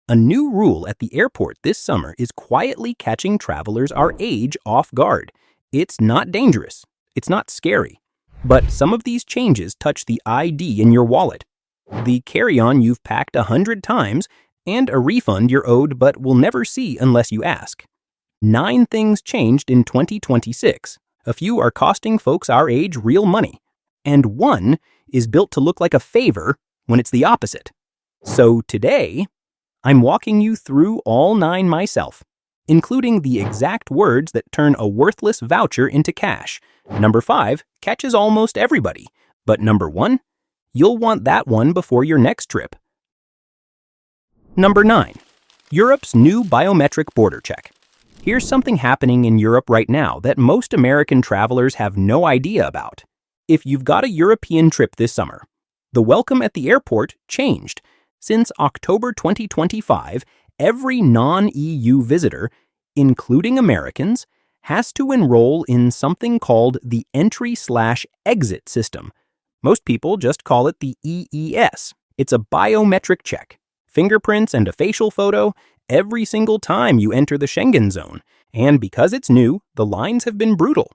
A new rule at the airport this summer is quietly catching travelers our age off guard. It's not dangerous. It's not scary. But some of these changes touch the ID in your wallet, the carry-on you've packed 100 times, and a refund you're owed but will never see unless you ask. 9 things changed in 2026. A few are costing folks our age real money. And one is built to look like a favor when it's the opposite. So today, I'm walking you through all 9 myself, including the exact words that turn a worthless voucher into cash. Number 5 catches almost everybody, but number 1, you'll want that one before your next trip. Number 9, Europe's new biometric border check. Here's something happening in Europe right now that most American travelers have no idea about. If you've got a European trip this summer, the welcome at the airport changed. Since October 2025, every non-EU visitor, including Americans, has to enroll in something called the entry/exit system. Most people just call it the EES. It's a biometric check. Fingerprints and a facial photo every single time you enter the Schengen zone. And because it's new, the lines have been brutal.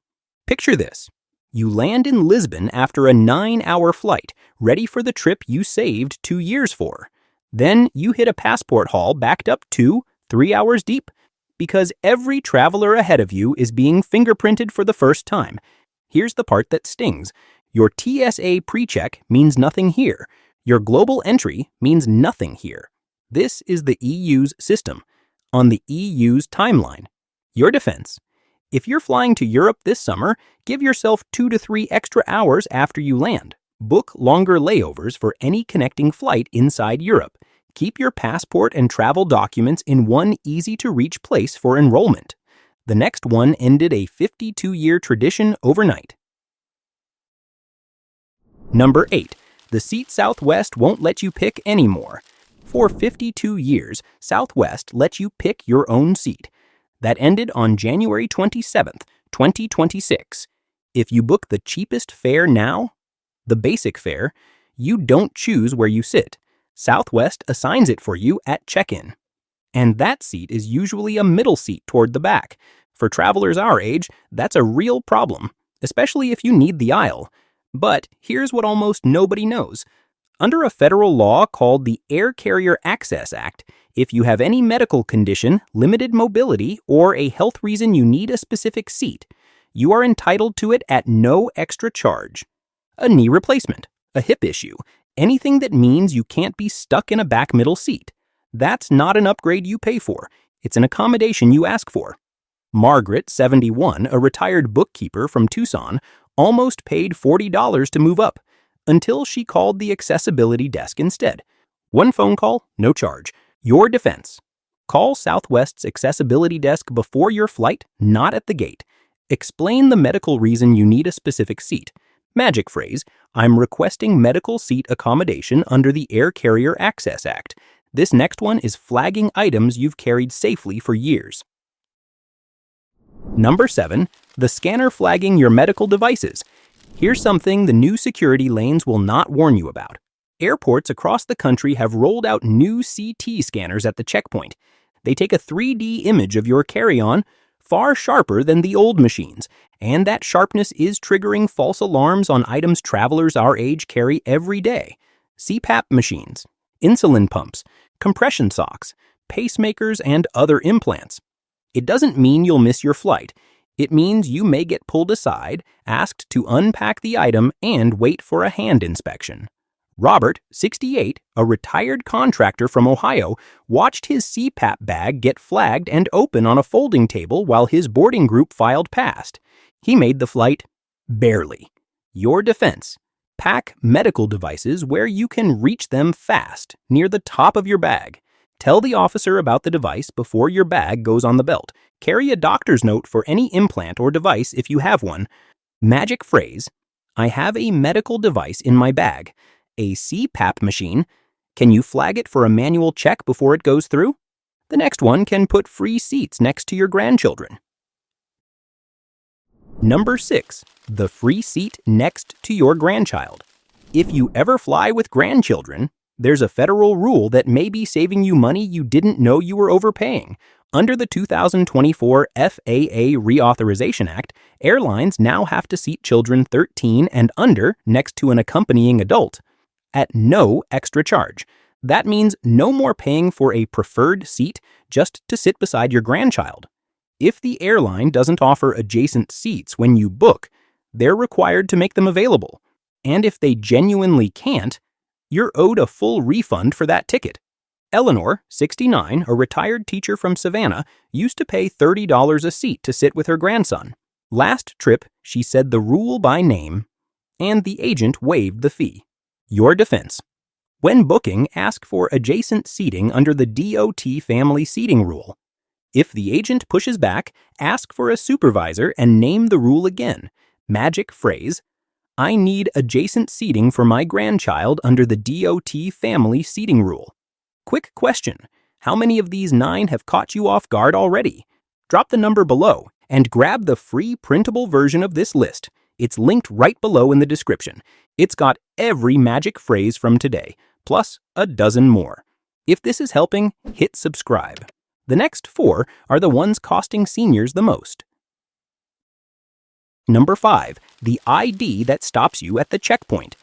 Picture this. You land in Lisbon after a 9-hour flight, ready for the trip you saved 2 years for. Then you hit a passport hall backed up 2-3 hours deep because every traveler ahead of you is being fingerprinted for the first time. Here's the part that stings. Your TSA pre-check means nothing here. Your global entry means nothing here. This is the EU's system, on the EU's timeline. Your defense. If you're flying to Europe this summer, give yourself 2 to 3 extra hours after you land. Book longer layovers for any connecting flight inside Europe. Keep your passport and travel documents in one easy-to-reach place for enrollment. The next one ended a 52-year tradition overnight. Number 8. The seat Southwest won't let you pick anymore. For 52 years, Southwest let you pick your own seat. That ended on January 27th, 2026. If you book the cheapest fare now, the basic fare, you don't choose where you sit. Southwest assigns it for you at check-in. And that seat is usually a middle seat toward the back. For travelers our age, that's a real problem, especially if you need the aisle. But here's what almost nobody knows. Under a federal law called the Air Carrier Access Act, if you have any medical condition, limited mobility, or a health reason you need a specific seat, you are entitled to it at no extra charge. A knee replacement, a hip issue, anything that means you can't be stuck in a back middle seat. That's not an upgrade you pay for. It's an accommodation you ask for. Margaret, 71, a retired bookkeeper from Tucson, almost paid $40 to move up, until she called the accessibility desk instead. One phone call, no charge. Your defense. Call Southwest's accessibility desk before your flight, not at the gate. Explain the medical reason you need a specific seat. Magic phrase, I'm requesting medical seat accommodation under the Air Carrier Access Act. This next one is flagging items you've carried safely for years. Number 7, the scanner flagging your medical devices. Here's something the new security lanes will not warn you about. Airports across the country have rolled out new CT scanners at the checkpoint. They take a 3D image of your carry-on, far sharper than the old machines, and that sharpness is triggering false alarms on items travelers our age carry every day. CPAP machines, insulin pumps, compression socks, pacemakers, and other implants. It doesn't mean you'll miss your flight. It means you may get pulled aside, asked to unpack the item, and wait for a hand inspection. Robert, 68, a retired contractor from Ohio, watched his CPAP bag get flagged and open on a folding table while his boarding group filed past. He made the flight barely. Your defense. Pack medical devices where you can reach them fast, near the top of your bag. Tell the officer about the device before your bag goes on the belt. Carry a doctor's note for any implant or device if you have one. Magic phrase, I have a medical device in my bag. A CPAP machine. Can you flag it for a manual check before it goes through? The next one can put free seats next to your grandchildren. Number 6, the free seat next to your grandchild. If you ever fly with grandchildren, There's a federal rule that may be saving you money you didn't know you were overpaying. Under the 2024 FAA Reauthorization Act, airlines now have to seat children 13 and under next to an accompanying adult at no extra charge. That means no more paying for a preferred seat just to sit beside your grandchild. If the airline doesn't offer adjacent seats when you book, they're required to make them available. And if they genuinely can't, you're owed a full refund for that ticket. Eleanor, 69, a retired teacher from Savannah, used to pay $30 a seat to sit with her grandson. Last trip, she said the rule by name, and the agent waived the fee. Your defense. When booking, ask for adjacent seating under the DOT family seating rule. If the agent pushes back, ask for a supervisor and name the rule again. Magic phrase, I need adjacent seating for my grandchild under the DOT family seating rule. Quick question, how many of these 9 have caught you off guard already? Drop the number below and grab the free printable version of this list. It's linked right below in the description. It's got every magic phrase from today, plus a dozen more. If this is helping, hit subscribe. The next 4 are the ones costing seniors the most. Number 5, the ID that stops you at the checkpoint.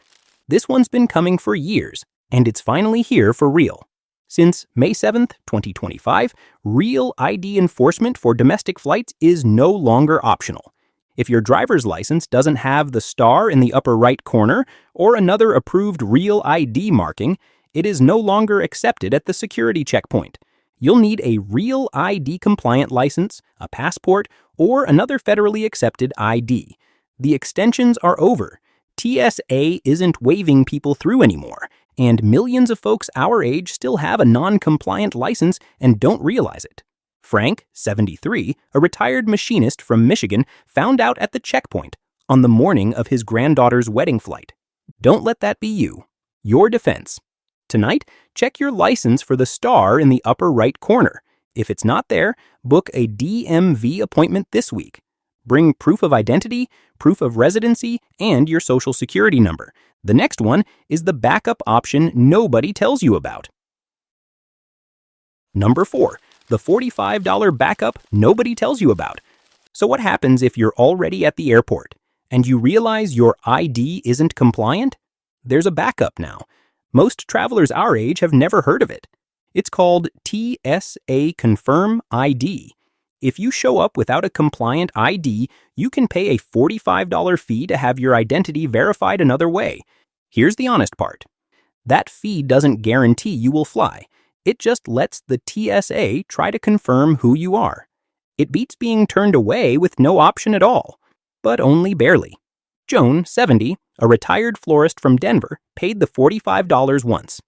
This one's been coming for years, and it's finally here for real. Since May 7th, 2025, real ID enforcement for domestic flights is no longer optional. If your driver's license doesn't have the star in the upper right corner or another approved real ID marking, it is no longer accepted at the security checkpoint. You'll need a real ID compliant license, a passport, or another federally accepted ID. The extensions are over. TSA isn't waving people through anymore, and millions of folks our age still have a non-compliant license and don't realize it. Frank, 73, a retired machinist from Michigan, found out at the checkpoint on the morning of his granddaughter's wedding flight. Don't let that be you. Your defense. Tonight, check your license for the star in the upper right corner. If it's not there, book a DMV appointment this week. Bring proof of identity, proof of residency, and your social security number. The next one is the backup option nobody tells you about. Number 4, the $45 backup nobody tells you about. So what happens if you're already at the airport and you realize your ID isn't compliant? There's a backup now. Most travelers our age have never heard of it. It's called TSA Confirm ID. If you show up without a compliant ID, you can pay a $45 fee to have your identity verified another way. Here's the honest part. That fee doesn't guarantee you will fly. It just lets the TSA try to confirm who you are. It beats being turned away with no option at all, but only barely. Joan, 70, a retired florist from Denver, paid the $45 once.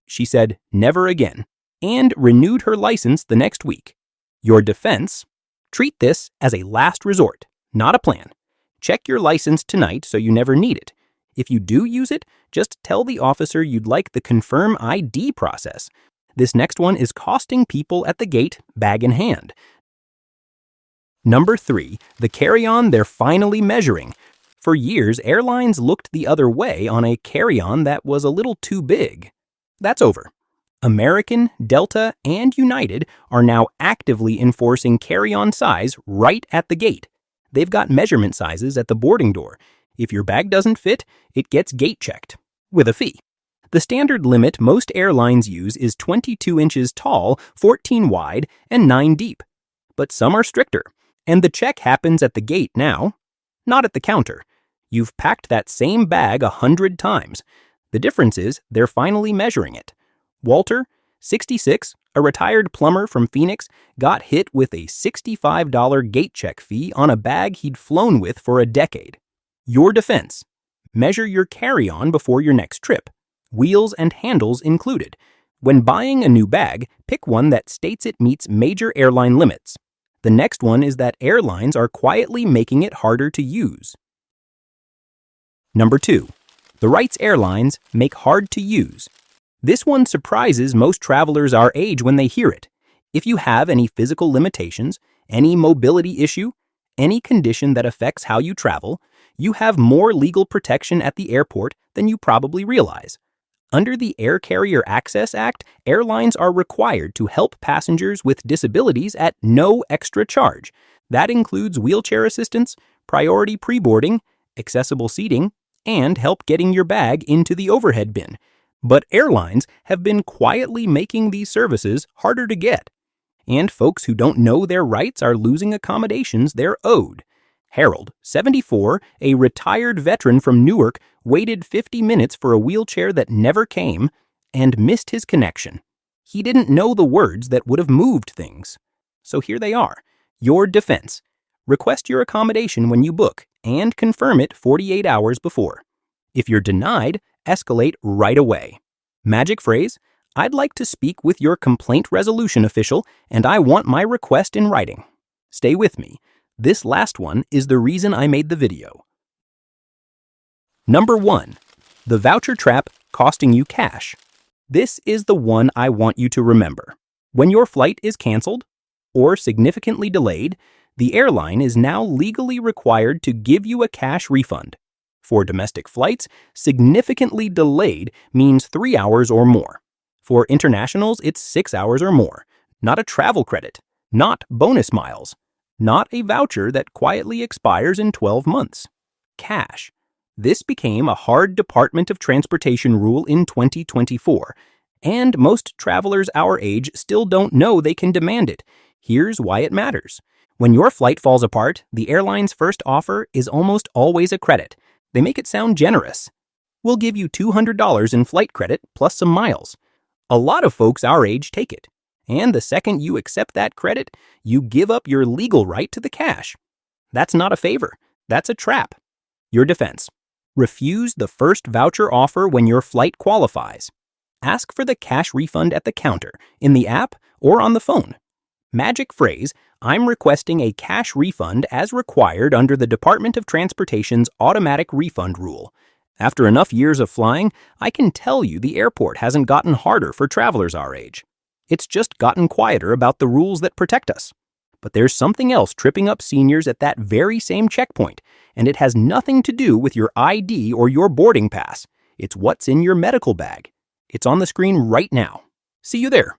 She said, never again, and renewed her license the next week. Your defense? Treat this as a last resort, not a plan. Check your license tonight so you never need it. If you do use it, just tell the officer you'd like the Confirm ID process. This next one is costing people at the gate bag in hand. Number 3, the carry-on they're finally measuring. For years, airlines looked the other way on a carry-on that was a little too big. That's over. American, Delta, and United are now actively enforcing carry-on size right at the gate. They've got measurement sizes at the boarding door. If your bag doesn't fit, it gets gate checked, with a fee. The standard limit most airlines use is 22 inches tall, 14 wide, and 9 deep. But some are stricter, and the check happens at the gate now, not at the counter. You've packed that same bag 100 times. The difference is they're finally measuring it. Walter, 66, a retired plumber from Phoenix, got hit with a $65 gate check fee on a bag he'd flown with for a decade. Your defense. Measure your carry-on before your next trip. Wheels and handles included. When buying a new bag, pick one that states it meets major airline limits. The next one is that airlines are quietly making it harder to use. Number 2. The Wrights Airlines make hard to use. This one surprises most travelers our age when they hear it. If you have any physical limitations, any mobility issue, any condition that affects how you travel, you have more legal protection at the airport than you probably realize. Under the Air Carrier Access Act, airlines are required to help passengers with disabilities at no extra charge. That includes wheelchair assistance, priority pre-boarding, accessible seating, and help getting your bag into the overhead bin. But airlines have been quietly making these services harder to get. And folks who don't know their rights are losing accommodations they're owed. Harold, 74, a retired veteran from Newark, waited 50 minutes for a wheelchair that never came and missed his connection. He didn't know the words that would have moved things. So here they are. Your defense. Request your accommodation when you book and confirm it 48 hours before. If you're denied, escalate right away. Magic phrase: I'd like to speak with your complaint resolution official, and I want my request in writing. Stay with me. This last one is the reason I made the video. Number 1. The voucher trap costing you cash. This is the one I want you to remember. When your flight is canceled or significantly delayed, the airline is now legally required to give you a cash refund. For domestic flights, significantly delayed means 3 hours or more. For internationals, it's 6 hours or more. Not a travel credit, not bonus miles, not a voucher that quietly expires in 12 months. Cash. This became a hard Department of Transportation rule in 2024, and most travelers our age still don't know they can demand it. Here's why it matters. When your flight falls apart, the airline's first offer is almost always a credit. They make it sound generous. We'll give you $200 in flight credit plus some miles. A lot of folks our age take it. And the second you accept that credit, you give up your legal right to the cash. That's not a favor. That's a trap. Your defense. Refuse the first voucher offer when your flight qualifies. Ask for the cash refund at the counter, in the app, or on the phone. Magic phrase: I'm requesting a cash refund as required under the Department of Transportation's automatic refund rule. After enough years of flying, I can tell you the airport hasn't gotten harder for travelers our age. It's just gotten quieter about the rules that protect us. But there's something else tripping up seniors at that very same checkpoint, and it has nothing to do with your ID or your boarding pass. It's what's in your medical bag. It's on the screen right now. See you there.